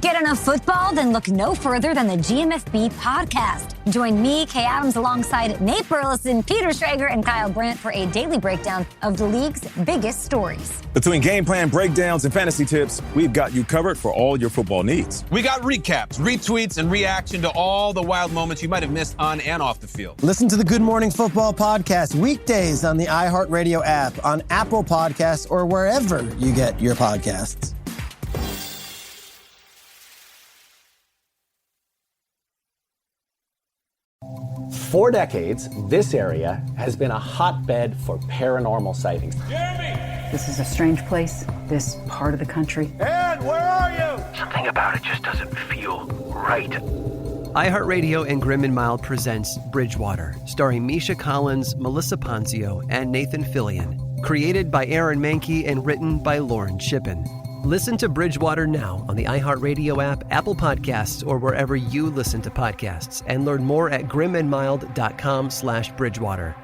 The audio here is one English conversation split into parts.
Can't get enough football? Then look no further than the GMFB podcast. Join me, Kay Adams, alongside Nate Burleson, Peter Schrager, and Kyle Brandt for a daily breakdown of the league's biggest stories. Between game plan breakdowns and fantasy tips, we've got you covered for all your football needs. We got recaps, retweets, and reaction to all the wild moments you might have missed on and off the field. Listen to the Good Morning Football podcast weekdays on the iHeartRadio app, on Apple Podcasts, or wherever you get your podcasts. For decades, this area has been a hotbed for paranormal sightings. Jeremy! This is a strange place, this part of the country. Ed, where are you? Something about it just doesn't feel right. iHeartRadio and Grim and Mild presents Bridgewater, starring Misha Collins, Melissa Ponzio, and Nathan Fillion. Created by Aaron Mahnke and written by Lauren Shippen. Listen to Bridgewater now on the iHeartRadio app, Apple Podcasts, or wherever you listen to podcasts, and learn more at grimandmild.com/Bridgewater.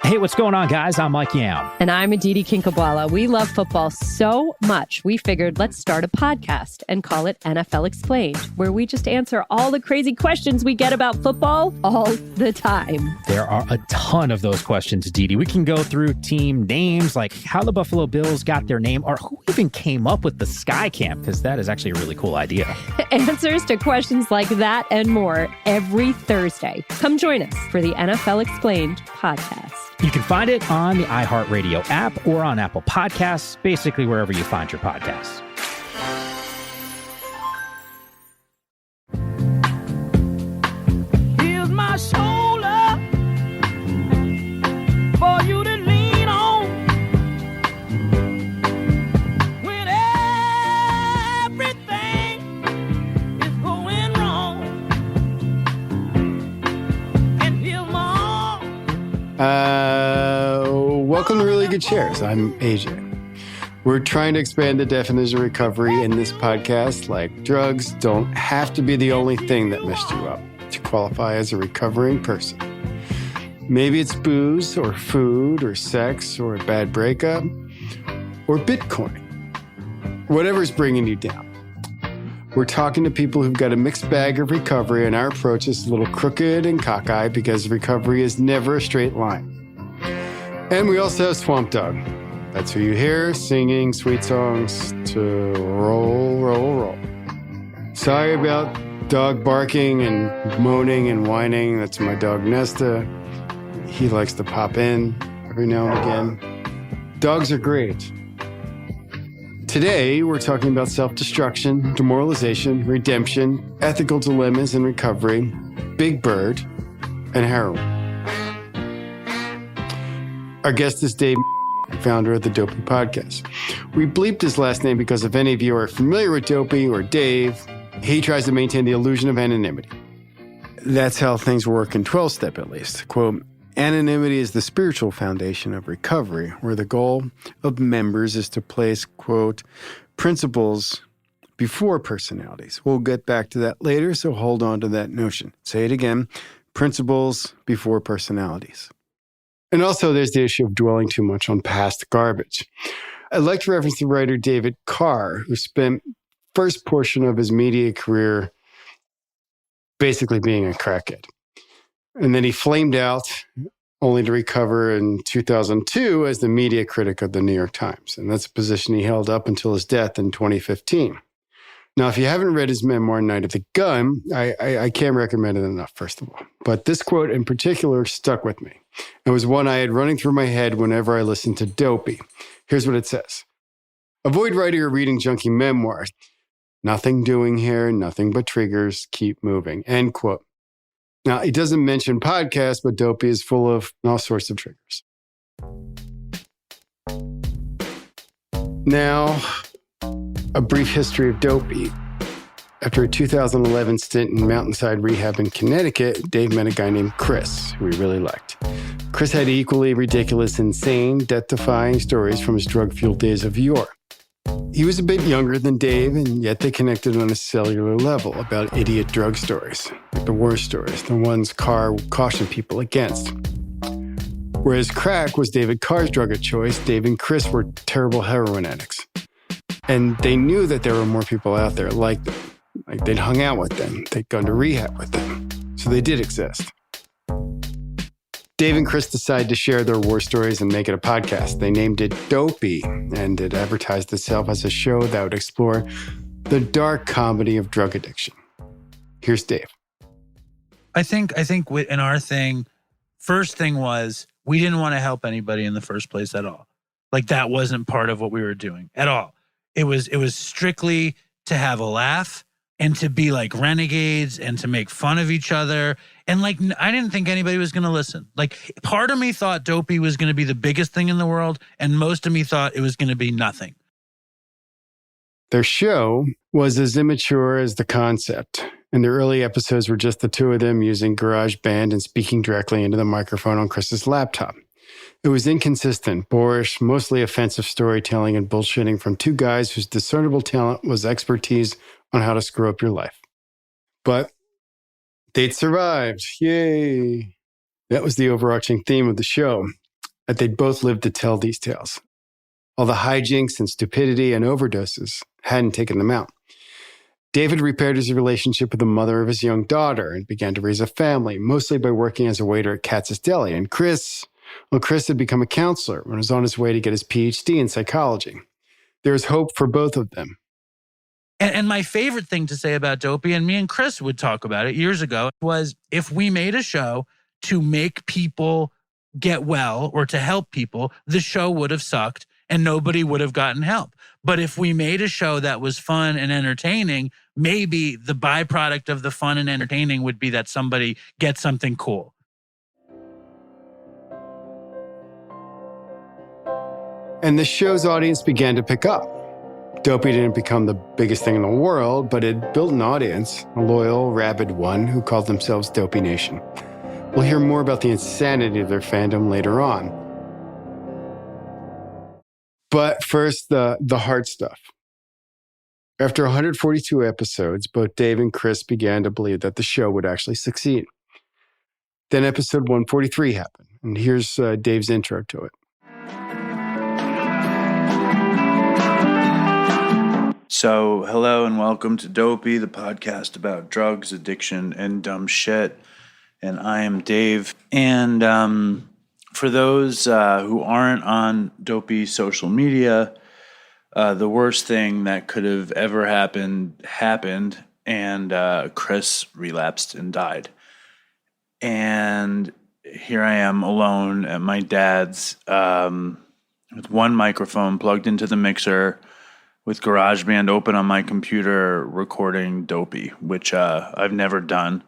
Hey, what's going on, guys? I'm Mike Yam. And I'm Aditi Kinkhabwala. We love football so much, we figured let's start a podcast and call it NFL Explained, where we just answer all the crazy questions we get about football all the time. There are a ton of those questions, Aditi. We can go through team names, like how the Buffalo Bills got their name, or who even came up with the Sky Camp, because that is actually a really cool idea. Answers to questions like that and more every Thursday. Come join us for the NFL Explained podcast. You can find it on the iHeartRadio app or on Apple Podcasts, basically wherever you find your podcasts. Here's my shoulder for you to lean on when everything is going wrong. And here's my welcome to Really Good Shares. I'm AJ. We're trying to expand the definition of recovery in this podcast. Like, drugs don't have to be the only thing that messed you up to qualify as a recovering person. Maybe it's booze or food or sex or a bad breakup or Bitcoin. Whatever's bringing you down. We're talking to people who've got a mixed bag of recovery, and our approach is a little crooked and cockeyed because recovery is never a straight line. And we also have Swamp Dog. That's who you hear singing sweet songs to roll, roll, roll. Sorry about dog barking and moaning and whining. That's my dog Nesta. He likes to pop in every now and again. Dogs are great. Today, we're talking about self-destruction, demoralization, redemption, ethical dilemmas in recovery, Big Bird, and heroin. Our guest is Dave, founder of the Dopey Podcast. We bleeped his last name because if any of you are familiar with Dopey or Dave, he tries to maintain the illusion of anonymity. That's how things work in 12-step, at least. Quote, anonymity is the spiritual foundation of recovery, where the goal of members is to place, quote, principles before personalities. We'll get back to that later, so hold on to that notion. Say it again, principles before personalities. And also there's the issue of dwelling too much on past garbage. I'd like to reference the writer David Carr, who spent first portion of his media career basically being a crackhead. And then he flamed out only to recover in 2002 as the media critic of the New York Times. And that's a position he held up until his death in 2015. Now, if you haven't read his memoir, Night of the Gun, I can't recommend it enough, first of all. But this quote in particular stuck with me. It was one I had running through my head whenever I listened to Dopey. Here's what it says. Avoid writing or reading junky memoirs. Nothing doing here, nothing but triggers, keep moving, end quote. Now, he doesn't mention podcasts, but Dopey is full of all sorts of triggers. Now, a brief history of Dopey. After a 2011 stint in Mountainside Rehab in Connecticut, Dave met a guy named Chris, who he really liked. Chris had equally ridiculous, insane, death-defying stories from his drug-fueled days of yore. He was a bit younger than Dave, and yet they connected on a cellular level about idiot drug stories, like the worst stories, the ones Carr cautioned people against. Whereas crack was David Carr's drug of choice, Dave and Chris were terrible heroin addicts. And they knew that there were more people out there like them. Like they'd hung out with them. They'd gone to rehab with them. So they did exist. Dave and Chris decided to share their war stories and make it a podcast. They named it Dopey, and it advertised itself as a show that would explore the dark comedy of drug addiction. Here's Dave. I think in our thing, first thing was we didn't want to help anybody in the first place at all. Like that wasn't part of what we were doing at all. It was strictly to have a laugh and to be like renegades and to make fun of each other. And like, I didn't think anybody was going to listen. Like part of me thought Dopey was going to be the biggest thing in the world. And most of me thought it was going to be nothing. Their show was as immature as the concept. And the early episodes were just the two of them using GarageBand and speaking directly into the microphone on Chris's laptop. It was inconsistent, boorish, mostly offensive storytelling and bullshitting from two guys whose discernible talent was expertise on how to screw up your life. But they'd survived. Yay. That was the overarching theme of the show, that they'd both lived to tell these tales. All the hijinks and stupidity and overdoses hadn't taken them out. David repaired his relationship with the mother of his young daughter and began to raise a family, mostly by working as a waiter at Katz's Deli. And Chris had become a counselor and was on his way to get his PhD in psychology. There was hope for both of them. And my favorite thing to say about Dopey, and me and Chris would talk about it years ago, was if we made a show to make people get well or to help people, the show would have sucked and nobody would have gotten help. But if we made a show that was fun and entertaining, maybe the byproduct of the fun and entertaining would be that somebody gets something cool. And the show's audience began to pick up. Dopey didn't become the biggest thing in the world, but it built an audience, a loyal, rabid one who called themselves Dopey Nation. We'll hear more about the insanity of their fandom later on. But first, the hard stuff. After 142 episodes, both Dave and Chris began to believe that the show would actually succeed. Then episode 143 happened, and here's Dave's intro to it. So, hello and welcome to Dopey, the podcast about drugs, addiction, and dumb shit. And I am Dave. And for those who aren't on Dopey social media, the worst thing that could have ever happened, and Chris relapsed and died. And here I am alone at my dad's with one microphone plugged into the mixer, with GarageBand open on my computer, recording Dopey, which I've never done.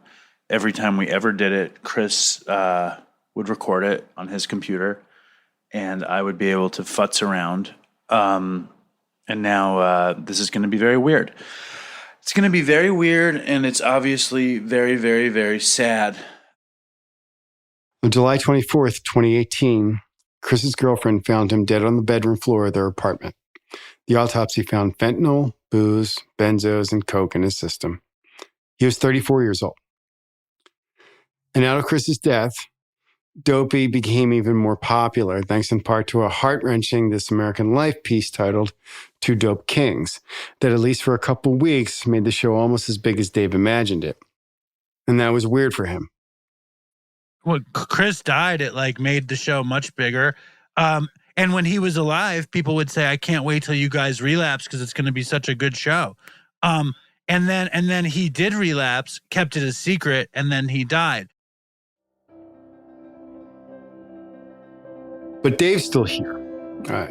Every time we ever did it, Chris would record it on his computer, and I would be able to futz around. And now this is going to be very weird. It's going to be very weird, and it's obviously very, very, very sad. On July 24th, 2018, Chris's girlfriend found him dead on the bedroom floor of their apartment. The autopsy found fentanyl, booze, benzos, and coke in his system. He was 34 years old. And out of Chris's death, Dopey became even more popular, thanks in part to a heart-wrenching This American Life piece titled Two Dope Kings, that at least for a couple weeks made the show almost as big as Dave imagined it. And that was weird for him. Well, Chris died, it made the show much bigger. And when he was alive, people would say, I can't wait till you guys relapse because it's going to be such a good show. And then he did relapse, kept it a secret, and then he died. But Dave's still here.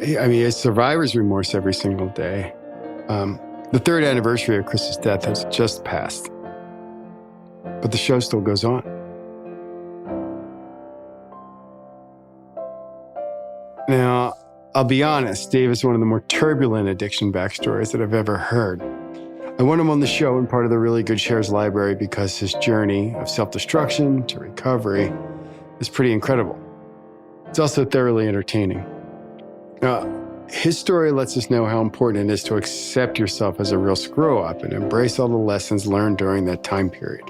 He has survivor's remorse every single day. The third anniversary of Chris's death has just passed. But the show still goes on. Now, I'll be honest, Dave is one of the more turbulent addiction backstories that I've ever heard. I want him on the show and part of the Really Good Shares library because his journey of self-destruction to recovery is pretty incredible. It's also thoroughly entertaining. His story lets us know how important it is to accept yourself as a real screw-up and embrace all the lessons learned during that time period.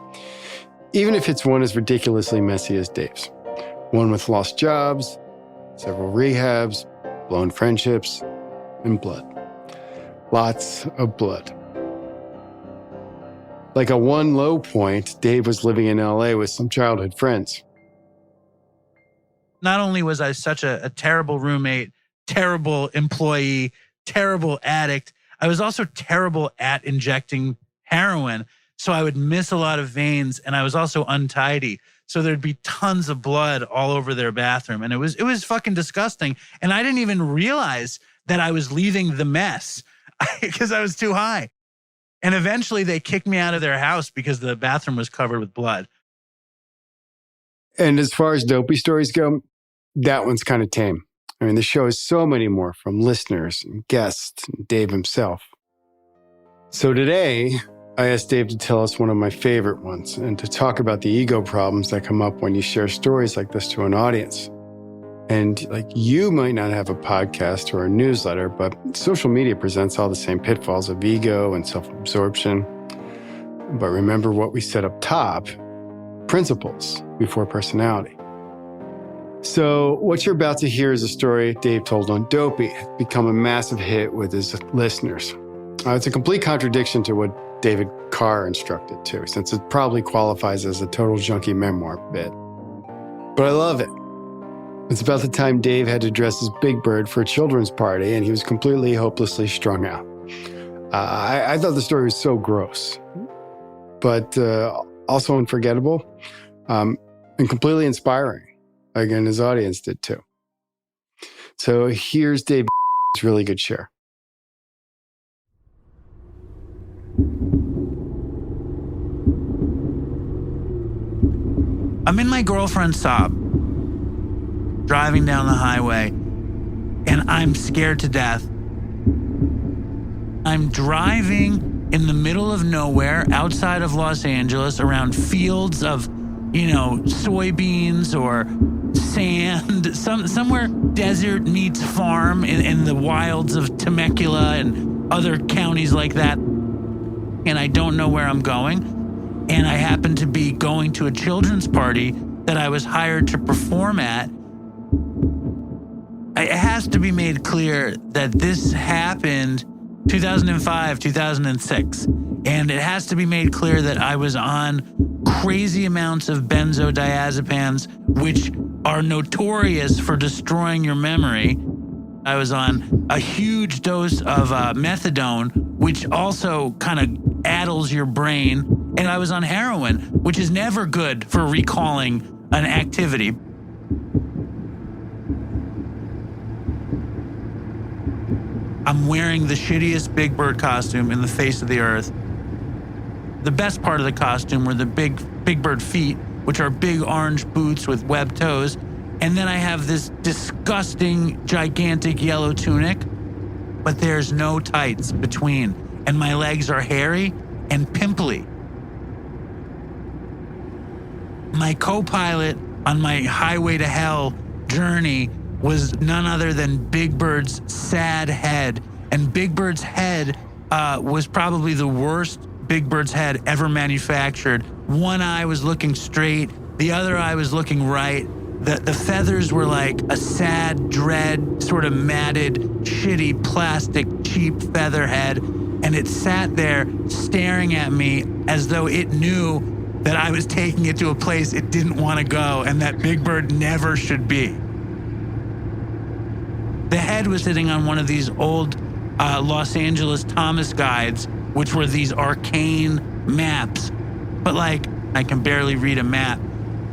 Even if it's one as ridiculously messy as Dave's. One with lost jobs, several rehabs, blown friendships, and blood. Lots of blood. Like at one low point, Dave was living in LA with some childhood friends. Not only was I such a terrible roommate, terrible employee, terrible addict, I was also terrible at injecting heroin. So I would miss a lot of veins, and I was also untidy. So there'd be tons of blood all over their bathroom. And it was fucking disgusting. And I didn't even realize that I was leaving the mess because I was too high. And eventually they kicked me out of their house because the bathroom was covered with blood. And as far as dopey stories go, that one's kind of tame. I mean, the show has so many more from listeners and guests and Dave himself. So today, I asked Dave to tell us one of my favorite ones and to talk about the ego problems that come up when you share stories like this to an audience. And like, you might not have a podcast or a newsletter, but social media presents all the same pitfalls of ego and self-absorption. But remember what we said up top, principles before personality. So what you're about to hear is a story Dave told on Dopey. It's become a massive hit with his listeners. It's a complete contradiction to what David Carr instructed to, since it probably qualifies as a total junkie memoir bit. But I love it. It's about the time Dave had to dress as Big Bird for a children's party, and he was completely hopelessly strung out. I thought the story was so gross, but also unforgettable and completely inspiring. Again, his audience did too. So here's Dave's really good share. I'm in my girlfriend's Saab, driving down the highway, and I'm scared to death. I'm driving in the middle of nowhere outside of Los Angeles around fields of, soybeans or sand, somewhere desert meets farm in the wilds of Temecula and other counties like that. And I don't know where I'm going. And I happen to be going to a children's party that I was hired to perform at. It has to be made clear that this happened 2005, 2006. And it has to be made clear that I was on crazy amounts of benzodiazepines, which are notorious for destroying your memory. I was on a huge dose of methadone, which also kind of addles your brain. And I was on heroin, which is never good for recalling an activity. I'm wearing the shittiest Big Bird costume in the face of the earth. The best part of the costume were the Big Bird feet, which are big orange boots with webbed toes. And then I have this disgusting, gigantic yellow tunic, but there's no tights between. And my legs are hairy and pimply. My co-pilot on my highway to hell journey was none other than Big Bird's sad head. And Big Bird's head was probably the worst Big Bird's head ever manufactured. One eye was looking straight, the other eye was looking right. The feathers were like a sad, dread, sort of matted, shitty, plastic, cheap feather head. And it sat there staring at me as though it knew that I was taking it to a place it didn't want to go and that Big Bird never should be. The head was sitting on one of these old Los Angeles Thomas guides, which were these arcane maps. But like, I can barely read a map.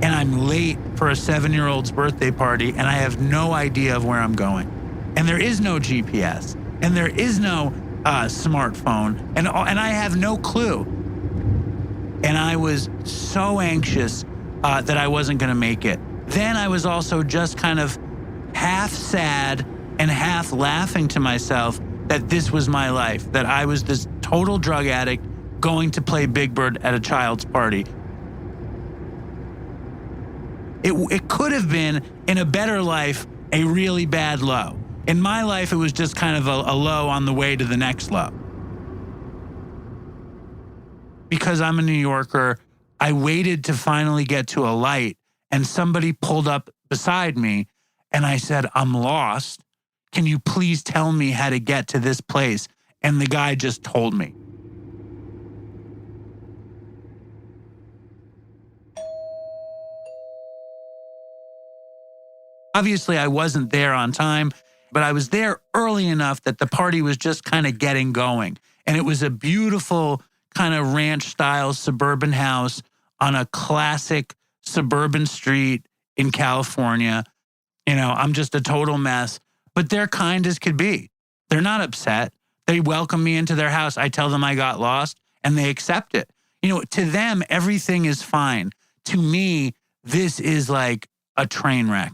And I'm late for a 7-year-old's birthday party, and I have no idea of where I'm going. And there is no GPS, and there is no smartphone, and I have no clue. And I was so anxious that I wasn't going to make it. Then I was also just kind of half sad and half laughing to myself that this was my life, that I was this total drug addict going to play Big Bird at a child's party. It could have been, in a better life, a really bad low. In my life, it was just kind of a low on the way to the next low. Because I'm a New Yorker, I waited to finally get to a light, and somebody pulled up beside me, and I said, "I'm lost. Can you please tell me how to get to this place?" And the guy just told me. Obviously, I wasn't there on time, but I was there early enough that the party was just kind of getting going. And it was a beautiful kind of ranch-style suburban house on a classic suburban street in California. You know, I'm just a total mess, but they're kind as could be. They're not upset. They welcome me into their house. I tell them I got lost, and they accept it. You know, to them, everything is fine. To me, this is like a train wreck.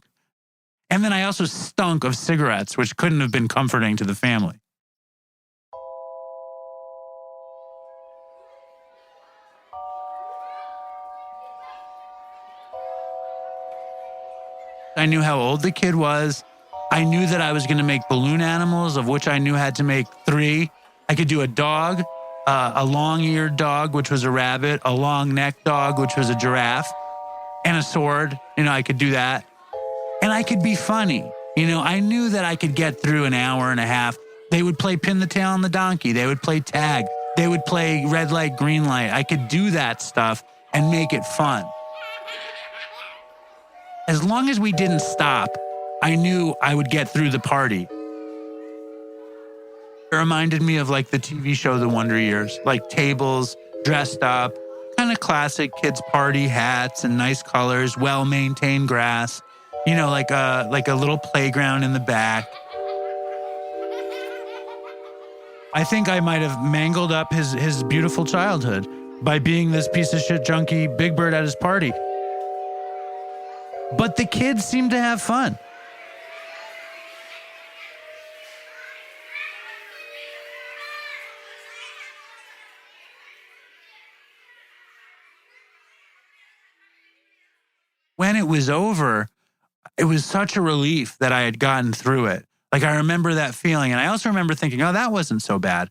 And then I also stunk of cigarettes, which couldn't have been comforting to the family. I knew how old the kid was. I knew that I was going to make balloon animals, of which I knew had to make 3. I could do a dog, a long-eared dog, which was a rabbit, a long-necked dog, which was a giraffe, and a sword. You know, I could do that. And I could be funny. You know, I knew that I could get through an hour and a half. They would play pin the tail on the donkey. They would play tag. They would play red light, green light. I could do that stuff and make it fun. As long as we didn't stop, I knew I would get through the party. It reminded me of like the TV show The Wonder Years, like tables, dressed up, kind of classic kids' party, hats and nice colors, well-maintained grass. You know, like a little playground in the back. I think I might have mangled up his beautiful childhood by being this piece of shit junkie Big Bird at his party. But the kids seemed to have fun. When it was over, it was such a relief that I had gotten through it. Like, I remember that feeling. And I also remember thinking, oh, that wasn't so bad.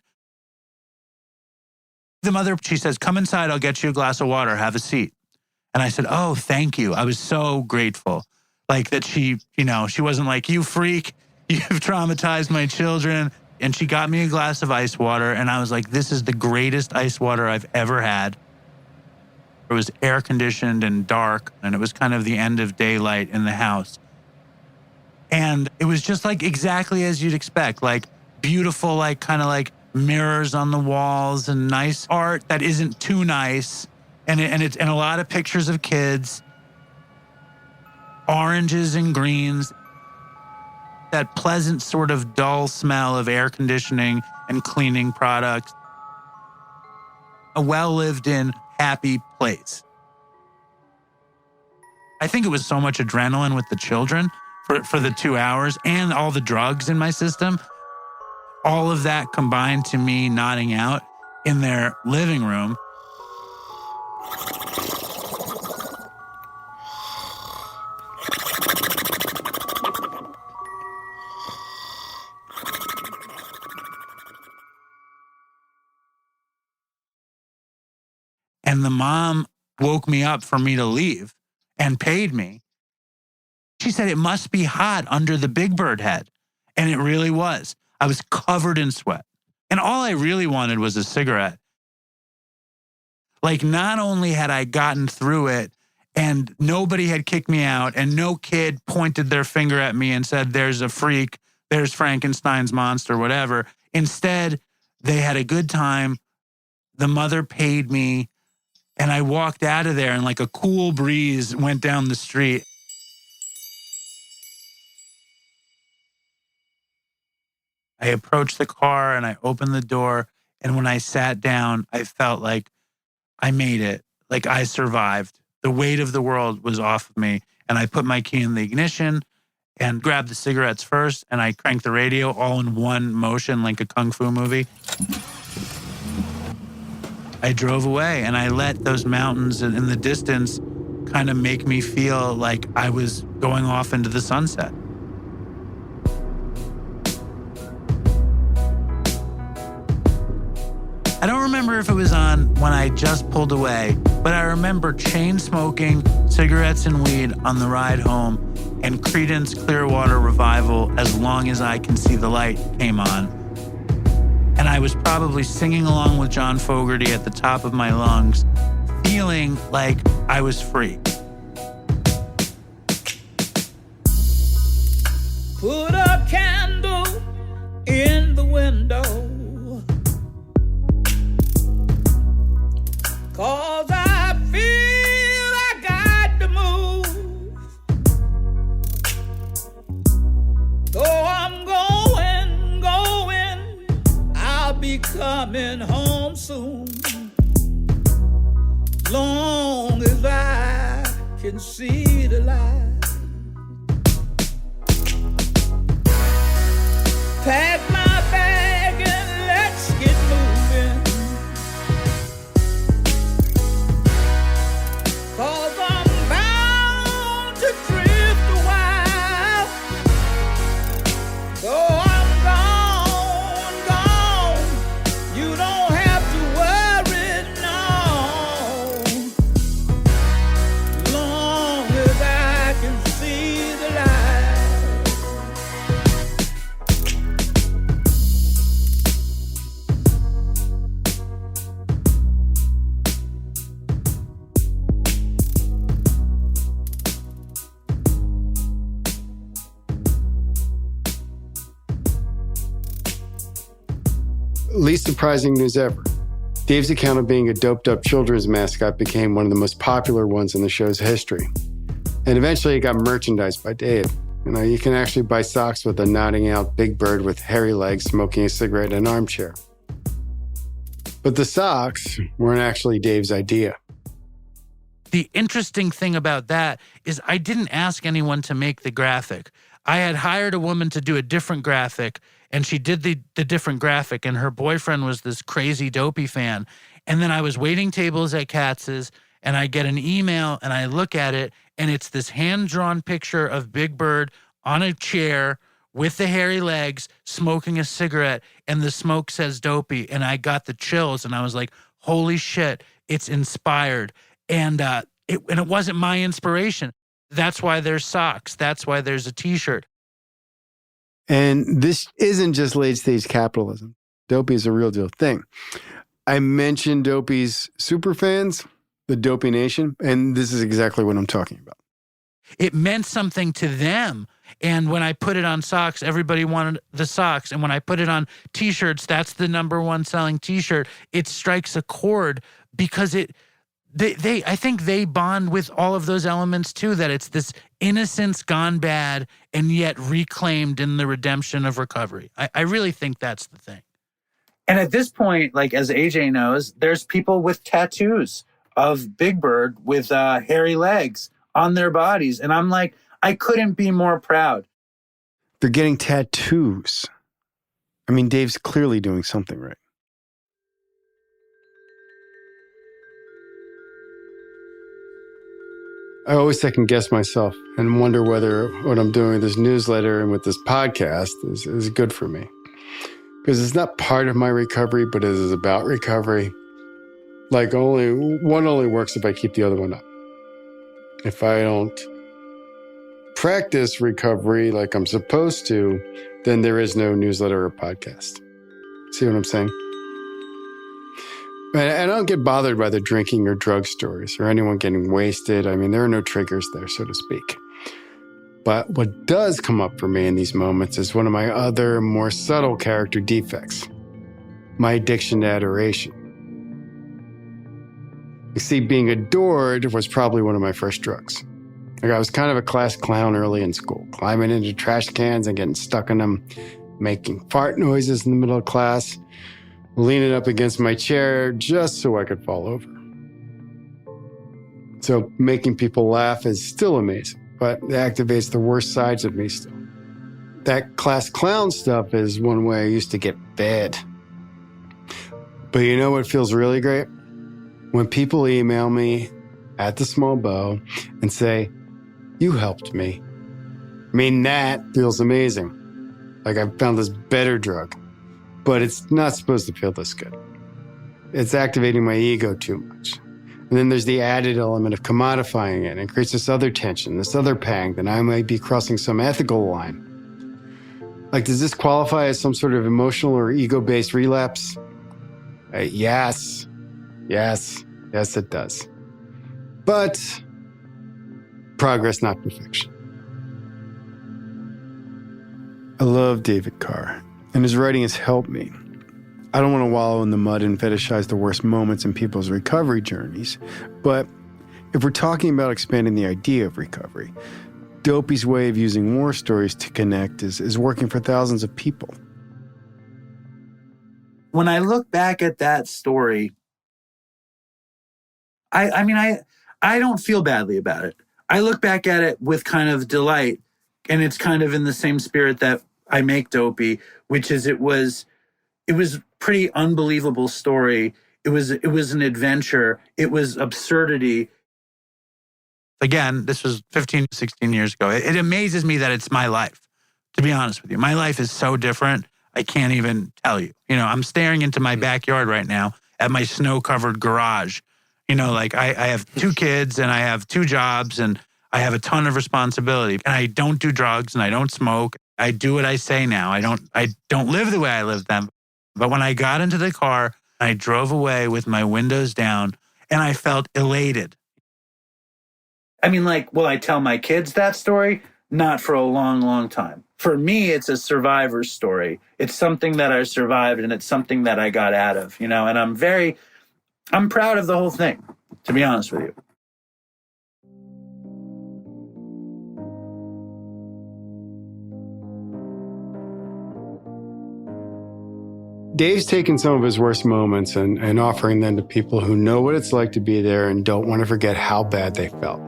The mother, she says, come inside. I'll get you a glass of water. Have a seat. And I said, oh, thank you. I was so grateful. Like that she, you know, she wasn't like, you freak, you've traumatized my children. And she got me a glass of ice water. And I was like, this is the greatest ice water I've ever had. It was air conditioned and dark, and it was kind of the end of daylight in the house. And it was just like exactly as you'd expect, like beautiful, like kind of like mirrors on the walls and nice art that isn't too nice. And a lot of pictures of kids, oranges and greens, that pleasant sort of dull smell of air conditioning and cleaning products. A well-lived in, happy place. I think it was so much adrenaline with the children for the 2 hours and all the drugs in my system. All of that combined to me nodding out in their living room. And the mom woke me up for me to leave and paid me. She said, it must be hot under the Big Bird head. And it really was. I was covered in sweat. And all I really wanted was a cigarette. Like, not only had I gotten through it and nobody had kicked me out and no kid pointed their finger at me and said, there's a freak, there's Frankenstein's monster, whatever. Instead, they had a good time. The mother paid me. And I walked out of there and like a cool breeze went down the street. I approached the car and I opened the door. And when I sat down, I felt like I made it. Like I survived. The weight of the world was off of me. And I put my key in the ignition and grabbed the cigarettes first. And I cranked the radio all in one motion like a kung fu movie. I drove away and I let those mountains in the distance kind of make me feel like I was going off into the sunset. I don't remember if it was on when I just pulled away, but I remember chain smoking, cigarettes and weed on the ride home, and Creedence Clearwater Revival, As Long As I Can See the Light, came on. And And I was probably singing along with John Fogerty at the top of my lungs, feeling like I was free. Put a candle in the window, 'cause I feel I got to move. Though I'm going, I'll be coming home soon. Long as I can see the light. Pack my bag and let's get moving, 'cause I'm bound to drift a while. Though I'm gone, you don't have to worry, no. Long as I can see the light. Least surprising news ever. Dave's account of being a doped-up children's mascot became one of the most popular ones in the show's history. And eventually it got merchandised by Dave. You can actually buy socks with a nodding out Big Bird with hairy legs smoking a cigarette in an armchair. But the socks weren't actually Dave's idea. The interesting thing about that is I didn't ask anyone to make the graphic. I had hired a woman to do a different graphic, and she did the different graphic, and her boyfriend was this crazy Dopey fan. And then I was waiting tables at Katz's, and I get an email, and I look at it, and it's this hand-drawn picture of Big Bird on a chair with the hairy legs, smoking a cigarette, and the smoke says Dopey, and I got the chills, and I was like, holy shit, it's inspired. And it wasn't my inspiration. That's why there's socks. That's why there's a T-shirt. And this isn't just late-stage capitalism. Dopey is a real deal thing. I mentioned Dopey's superfans, the Dopey Nation, and this is exactly what I'm talking about. It meant something to them. And when I put it on socks, everybody wanted the socks. And when I put it on T-shirts, that's the #1 selling T-shirt. It strikes a chord because I think they bond with all of those elements too, that it's this innocence gone bad and yet reclaimed in the redemption of recovery. I really think that's the thing. And at this point, like as AJ knows, there's people with tattoos of Big Bird with hairy legs on their bodies. And I'm like, I couldn't be more proud. They're getting tattoos. I mean, Dave's clearly doing something right. I always second guess myself and wonder whether what I'm doing with this newsletter and with this podcast is good for me. Because it's not part of my recovery, but it is about recovery. Like one only works if I keep the other one up. If I don't practice recovery like I'm supposed to, then there is no newsletter or podcast. See what I'm saying? And I don't get bothered by the drinking or drug stories or anyone getting wasted. I mean, there are no triggers there, so to speak. But what does come up for me in these moments is one of my other, more subtle character defects. My addiction to adoration. You see, being adored was probably one of my first drugs. Like, I was kind of a class clown early in school, climbing into trash cans and getting stuck in them, making fart noises in the middle of class, leaning up against my chair just so I could fall over. So making people laugh is still amazing, but it activates the worst sides of me still. That class clown stuff is one way I used to get fed. But you know what feels really great? When people email me at the Small Bow and say, "You helped me." I mean, that feels amazing. Like I've found this better drug. But it's not supposed to feel this good. It's activating my ego too much. And then there's the added element of commodifying it and creates this other tension, this other pang that I might be crossing some ethical line. Like, does this qualify as some sort of emotional or ego-based relapse? Yes, it does. But progress, not perfection. I love David Carr, and his writing has helped me. I don't want to wallow in the mud and fetishize the worst moments in people's recovery journeys, but if we're talking about expanding the idea of recovery, Dopey's way of using war stories to connect is working for thousands of people. When I look back at that story, I don't feel badly about it. I look back at it with kind of delight, and it's kind of in the same spirit that I make Dopey, which is it was pretty unbelievable story. It was an adventure. It was absurdity. Again, this was 15, 16 years ago. It amazes me that it's my life, to be honest with you. My life is so different, I can't even tell you. You know, I'm staring into my backyard right now at my snow-covered garage. You know, like I have 2 kids and I have 2 jobs and I have a ton of responsibility. And I don't do drugs and I don't smoke. I do what I say now. I don't live the way I lived then. But when I got into the car, I drove away with my windows down and I felt elated. I mean, like, will I tell my kids that story? Not for a long, long time. For me, it's a survivor's story. It's something that I survived and it's something that I got out of, you know, and I'm proud of the whole thing, to be honest with you. Dave's taken some of his worst moments and offering them to people who know what it's like to be there and don't want to forget how bad they felt.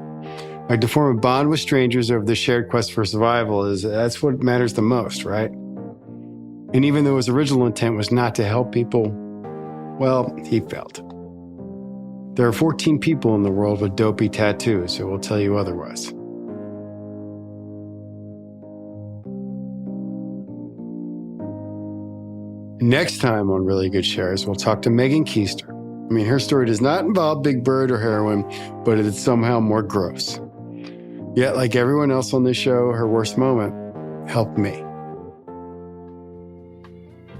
Like, to form a bond with strangers over the shared quest for survival that's what matters the most, right? And even though his original intent was not to help people, well, he failed. There are 14 people in the world with dopey tattoos who will tell you otherwise. Next time on Really Good Shares, we'll talk to Megan Keister. I mean, her story does not involve Big Bird or heroin, but it is somehow more gross. Yet, like everyone else on this show, her worst moment helped me.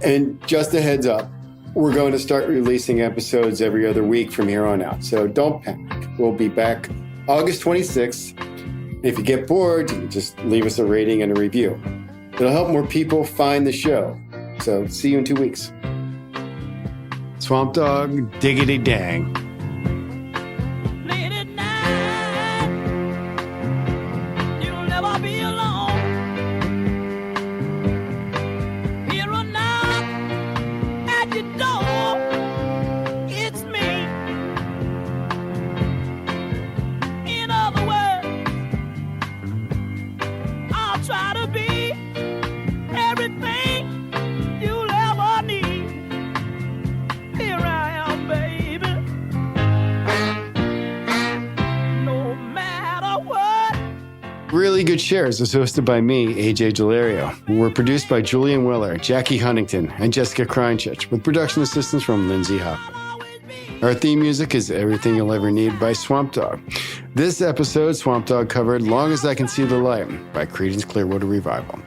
And just a heads up, we're going to start releasing episodes every other week from here on out, so don't panic. We'll be back August 26th. If you get bored, you just leave us a rating and a review. It'll help more people find the show. So see you in 2 weeks. Swamp Dogg, diggity dang. Late at night, you'll never be alone. Hear a knock at your door. It's me. In other words, I'll try to be everything you'll ever need. Here I am, baby. No matter what. Really Good Shares is hosted by me, AJ Delario. We're produced by Julian Weller, Jackie Huntington, and Jessica Kreinchich, with production assistance from Lindsay Hoffman. Our theme music is Everything You'll Ever Need by Swamp Dogg. This episode, Swamp Dogg covered Long As I Can See the Light by Creedence Clearwater Revival.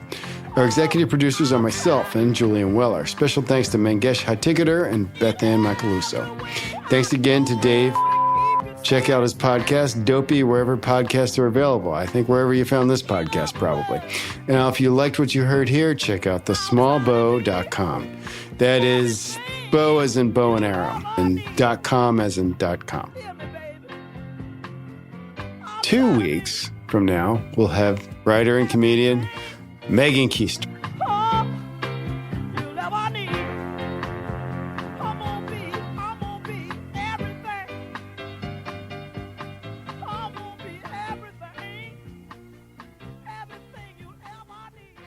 Our executive producers are myself and Julian Weller. Special thanks to Mangesh Hattigader and Beth Ann Macaluso. Thanks again to Dave. Check out his podcast, Dopey, wherever podcasts are available. I think wherever you found this podcast, probably. And now, if you liked what you heard here, check out thesmallbow.com. That is bow as in bow and arrow, and .com as in .com. 2 weeks from now, we'll have writer and comedian Megan Keister. You'll ever need. I'm gonna be everything. I'm gonna be everything. Everything you'll ever need.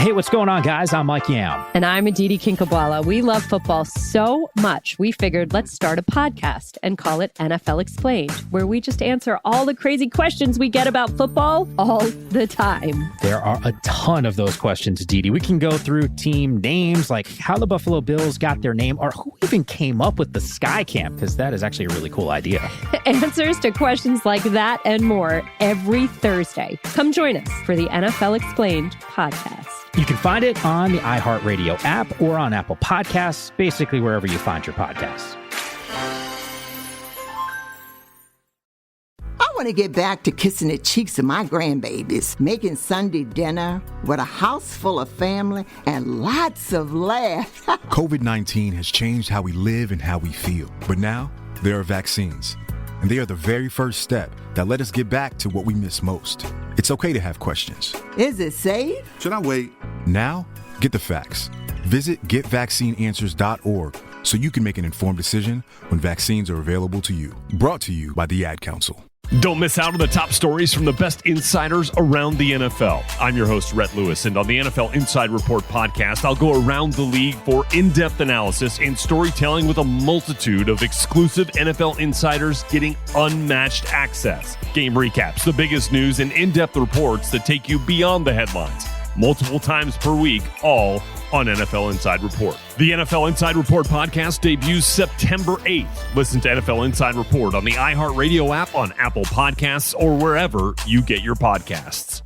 Hey, what's going on, guys? I'm Mike Yam. And I'm Aditi Kinkhabwala. We love football so much, we figured let's start a podcast and call it NFL Explained, where we just answer all the crazy questions we get about football all the time. There are a ton of those questions, Didi. We can go through team names, like how the Buffalo Bills got their name, or who even came up with the Sky Camp, because that is actually a really cool idea. Answers to questions like that and more every Thursday. Come join us for the NFL Explained podcast. You can find it on the iHeartRadio app or on Apple Podcasts, basically wherever you find your podcasts. I want to get back to kissing the cheeks of my grandbabies, making Sunday dinner with a house full of family and lots of laughs. COVID-19 has changed how we live and how we feel. But now, there are vaccines. And they are the very first step that let us get back to what we miss most. It's okay to have questions. Is it safe? Should I wait? Now, get the facts. Visit getvaccineanswers.org so you can make an informed decision when vaccines are available to you. Brought to you by the Ad Council. Don't miss out on the top stories from the best insiders around the NFL. I'm your host, Rhett Lewis, and on the NFL Inside Report podcast, I'll go around the league for in-depth analysis and storytelling with a multitude of exclusive NFL insiders getting unmatched access. Game recaps, the biggest news, and in-depth reports that take you beyond the headlines. Multiple times per week, all on NFL Inside Report. The NFL Inside Report podcast debuts September 8th. Listen to NFL Inside Report on the iHeartRadio app, on Apple Podcasts, or wherever you get your podcasts.